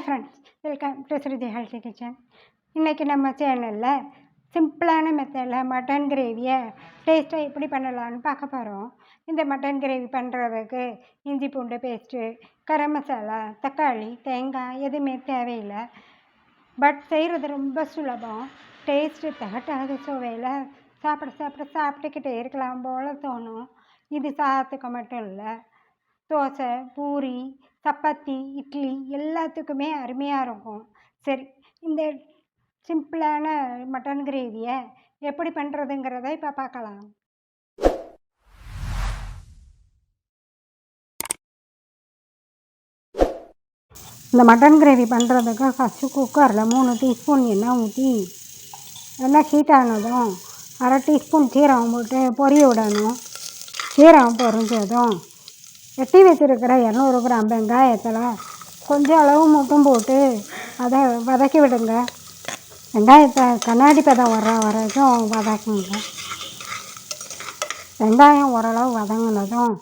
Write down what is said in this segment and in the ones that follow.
Hi friends, welcome to Shruti healthy kitchen. இன்றைக்கி நம்ம சேனலில் சிம்பிளான மெத்தடில் மட்டன் கிரேவியை டேஸ்ட்டாக எப்படி பண்ணலான்னு பார்க்க போகிறோம். இந்த மட்டன் கிரேவி பண்ணுறதுக்கு இஞ்சி பூண்டு பேஸ்ட்டு, கரம் மசாலா, தக்காளி, தேங்காய் எதுவுமே தேவையில்லை. பட் செய்கிறது ரொம்ப சுலபம். டேஸ்ட்டு திகட்டாத சுவையில் சாப்பிட்டுக்கிட்டே இருக்கலாம் போல் தோணும். இது சாதத்துக்கு மட்டும் இல்லை, தோசை, பூரி, சப்பாத்தி, இட்லி எல்லாத்துக்குமே அருமையாக இருக்கும். சரி, இந்த சிம்பிளான மட்டன் கிரேவியை எப்படி பண்ணுறதுங்கிறத இப்போ பார்க்கலாம். இந்த மட்டன் கிரேவி பண்ணுறதுக்கு ஃபஸ்ட்டு குக்கரில் 3 டீஸ்பூன் எண்ணெய் ஊற்றி, எண்ணெய் ஹீட் ஆனதும் 1/2 டீஸ்பூன் சீரகம் போட்டு பொரிய விடணும். சீரகம் பொரிஞ்சதும் வெட்டி வச்சுருக்கிற 200 கிராம் வெங்காயத்தில் கொஞ்சம் அளவு மட்டும் போட்டு அதை வதக்கி விடுங்க. வெங்காயத்தை கண்ணாடி பதம் வர்ற வரைக்கும் வதக்குங்க. வெங்காயம் ஓரளவு வதங்கினதும்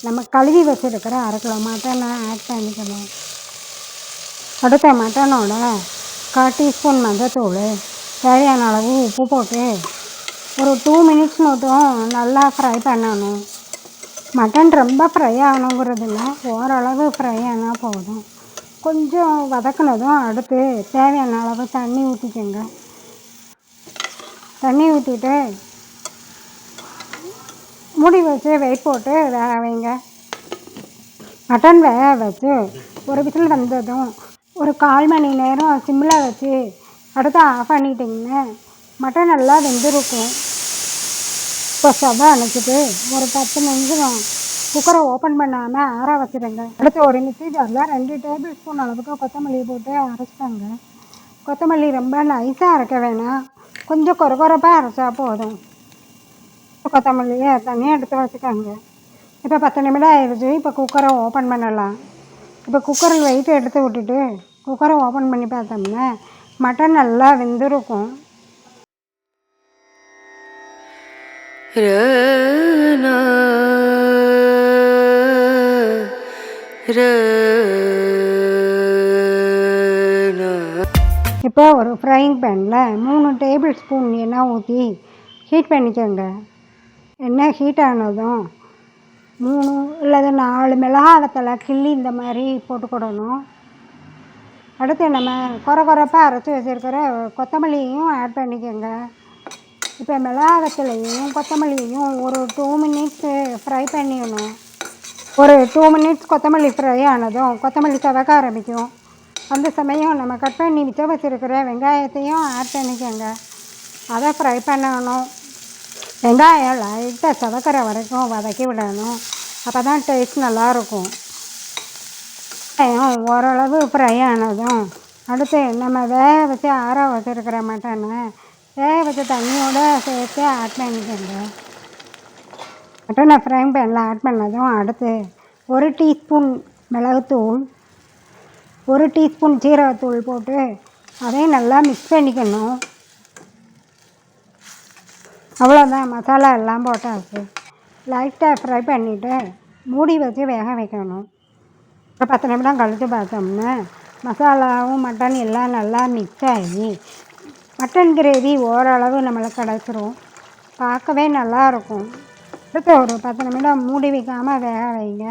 நம்ம கழுவி வச்சுருக்கிற 1/2 கிலோ மட்டனை ஆட் பண்ணிக்கணும். அடுத்த மட்டனோட 1/4 டீஸ்பூன் மஞ்சத்தூள், தேவையான அளவு உப்பு போட்டு ஒரு 2 மினிட்ஸ் மட்டும் நல்லா ஃப்ரை பண்ணணும். மட்டன் ரொம்ப ஃப்ரை ஆகணுங்கிறதுல ஓரளவு ஃப்ரை ஆனால் போதும். கொஞ்சம் வதக்குனதும் அடுத்து தேவையான அளவு தண்ணி ஊற்றிக்கோங்க. தண்ணி ஊற்றிட்டு மூடி வச்சு வெயிட் போட்டு வேக வைங்க. மட்டன் வேக வச்சு ஒரு விசில் வந்ததும் ஒரு 1/4 மணி நேரம் சிம்மில் வச்சு அடுத்து ஆஃப் பண்ணிட்டிங்கன்னா மட்டன் நல்லா வெந்திருக்கும். இப்போ ஸ்டவ்வை அணைச்சிட்டு ஒரு 10 நிமிஷம் குக்கரை ஓப்பன் பண்ணாமல் ஆற வச்சுடுங்க. அடுத்து ஒரு மிக்ஸி ஜாரில் 2 டேபிள் ஸ்பூன் அளவுக்கு கொத்தமல்லி போட்டு அரைச்சிட்டாங்க. கொத்தமல்லி ரொம்ப நைஸாக அரைக்க வேணாம், கொஞ்சம் கொரகொரப்பாக அரைச்சா போதும். கொத்தமல்லியை தனியாக எடுத்து வச்சுக்கோங்க. இப்போ 10 நிமிடம் ஆயிடுச்சு. இப்போ குக்கரை ஓப்பன் பண்ணலாம். இப்போ குக்கரில் வெயிட் எடுத்து விட்டுட்டு குக்கரை ஓப்பன் பண்ணி பார்த்தோம்னா மட்டன் நல்லா வெந்திருக்கும். இப்போ ஒரு ஃப்ரைங் பேனில் 3 டேபிள் ஸ்பூன் எண்ணெய் ஊற்றி ஹீட் பண்ணிக்கோங்க. எண்ணெய் ஹீட் ஆனதும் 3 இல்லது 4 மிளகாவத்தலை கிள்ளி இந்த மாதிரி போட்டுக்கிடணும். அடுத்து நம்ம கொரகொரப்பாக அரைச்சி வச்சுருக்கிற கொத்தமல்லியையும் ஆட் பண்ணிக்கோங்க. இப்போ மிளகாவத்தலையும் கொத்தமல்லியையும் ஒரு 2 மினிட்ஸு ஃப்ரை பண்ணிடணும். ஒரு 2 மினிட்ஸ் கொத்தமல்லி ஃப்ரை ஆனதும் கொத்தமல்லி செவக்க ஆரம்பிக்கும். அந்த சமயம் நம்ம கட் பண்ணி மிச்சம் வச்சுருக்கிற வெங்காயத்தையும் ஆட் பண்ணிக்கோங்க. அதை ஃப்ரை பண்ணணும். வெங்காயம் லைட்டாக செவக்கிற வரைக்கும் வதக்கி விடணும். அப்போ தான் டேஸ்ட் நல்லாயிருக்கும். வெங்காயம் ஓரளவு ஃப்ரை ஆனதும் அடுத்து நம்ம வேக வச்சு ஆற வச்சுருக்கிற மட்டனை வேக வச்ச தண்ணியோடு சேர்த்து ஆட் பண்ணிக்கோங்க. மட்டனை ஃப்ரைங் பேனில் ஆட் பண்ணதும் அடுத்து 1 டீஸ்பூன் மிளகுத்தூள், 1 டீஸ்பூன் சீரகத்தூள் போட்டு அதையும் நல்லா மிக்ஸ் பண்ணிக்கணும். அவ்வளோதான், மசாலா எல்லாம் போட்டாச்சு. லைட்டாக ஃப்ரை பண்ணிவிட்டு மூடி வச்சு வேக வைக்கணும். இப்போ 10 நிமிடம் கழித்து பார்த்தோம்னா மசாலாவும் மட்டன் எல்லாம் நல்லா மிக்ஸ் ஆகி மட்டன் கிரேவி ஓரளவு நம்மளுக்கு கிடச்சிரும். பார்க்கவே நல்லாயிருக்கும். அடுத்து ஒரு 10 நிமிடம் மூடி வைக்காமல் வேக வைங்க.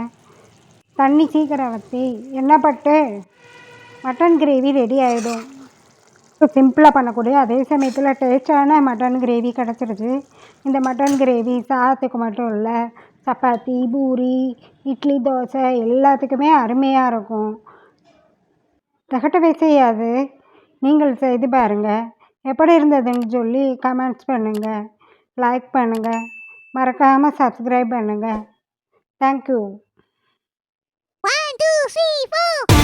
தண்ணி சீக்கிரம் வற்றி எண்ணெய் பட்டு மட்டன் கிரேவி ரெடி ஆகிடும். சிம்பிளாக பண்ணக்கூடிய அதே சமயத்தில் டேஸ்டான மட்டன் கிரேவி கிடச்சிருச்சு. இந்த மட்டன் கிரேவி சாதத்துக்கு மட்டும் இல்லை, சப்பாத்தி, பூரி, இட்லி, தோசை எல்லாத்துக்குமே அருமையாக இருக்கும். திகட்டவே செய்யாது. நீங்கள் செய்து பாருங்கள். எப்படி இருந்ததுன்னு சொல்லி கமெண்ட்ஸ் பண்ணுங்கள், லைக் பண்ணுங்கள், மறக்காமல் சப்ஸ்கிரைப் பண்ணுங்கள். தேங்க்யூ. 1 2 3 4